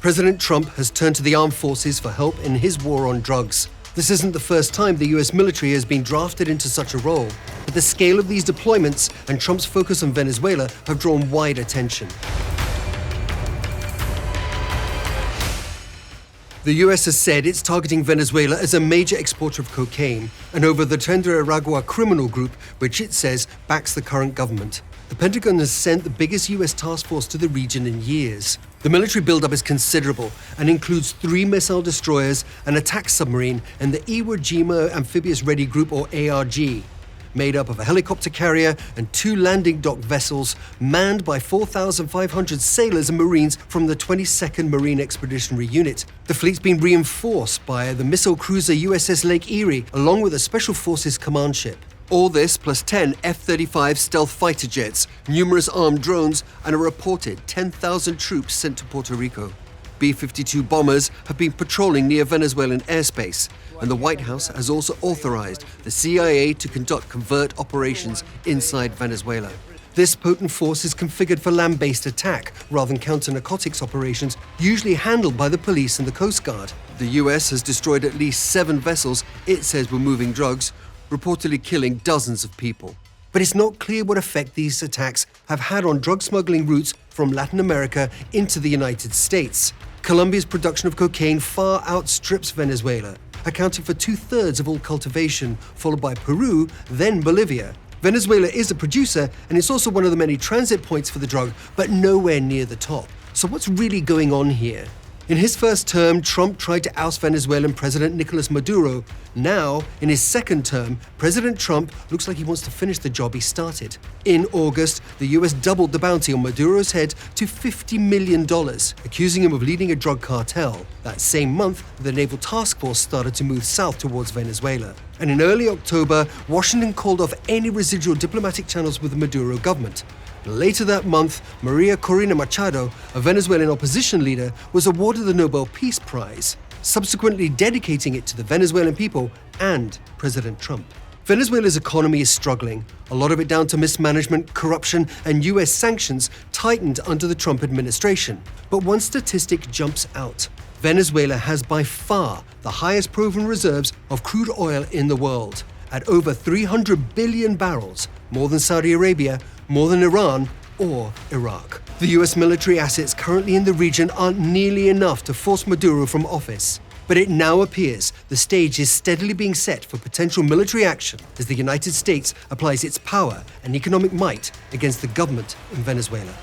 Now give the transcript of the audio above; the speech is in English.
President Trump has turned to the armed forces for help in his war on drugs. This isn't the first time the US military has been drafted into such a role, but the scale of these deployments and Trump's focus on Venezuela have drawn wide attention. The US has said it's targeting Venezuela as a major exporter of cocaine and over the Tender Aragua criminal group, which it says backs the current government. The Pentagon has sent the biggest US task force to the region in years. The military buildup is considerable and includes 3 missile destroyers, an attack submarine, and the Iwo Jima Amphibious Ready Group, or ARG, made up of a helicopter carrier and 2 landing dock vessels manned by 4,500 sailors and Marines from the 22nd Marine Expeditionary Unit. The fleet's been reinforced by the missile cruiser USS Lake Erie, along with a Special Forces command ship. All this plus 10 F-35 stealth fighter jets, numerous armed drones, and a reported 10,000 troops sent to Puerto Rico. B-52 bombers have been patrolling near Venezuelan airspace, and the White House has also authorized the CIA to conduct covert operations inside Venezuela. This potent force is configured for land-based attack rather than counter-narcotics operations usually handled by the police and the Coast Guard. The US has destroyed at least 7 vessels it says were moving drugs, reportedly killing dozens of people. But it's not clear what effect these attacks have had on drug smuggling routes from Latin America into the United States. Colombia's production of cocaine far outstrips Venezuela, accounting for 2/3 of all cultivation, followed by Peru, then Bolivia. Venezuela is a producer, and it's also one of the many transit points for the drug, but nowhere near the top. So what's really going on here? In his first term, Trump tried to oust Venezuelan President Nicolas Maduro. Now, in his second term, President Trump looks like he wants to finish the job he started. In August, the US doubled the bounty on Maduro's head to $50 million, accusing him of leading a drug cartel. That same month, the Naval Task Force started to move south towards Venezuela. And in early October, Washington called off any residual diplomatic channels with the Maduro government. Later that month, Maria Corina Machado, a Venezuelan opposition leader, was awarded the Nobel Peace Prize, subsequently dedicating it to the Venezuelan people and President Trump. Venezuela's economy is struggling, a lot of it down to mismanagement, corruption, and US sanctions tightened under the Trump administration. But one statistic jumps out. Venezuela has by far the highest proven reserves of crude oil in the world, at over 300 billion barrels, more than Saudi Arabia, more than Iran or Iraq. The US military assets currently in the region aren't nearly enough to force Maduro from office. But it now appears the stage is steadily being set for potential military action as the United States applies its power and economic might against the government in Venezuela.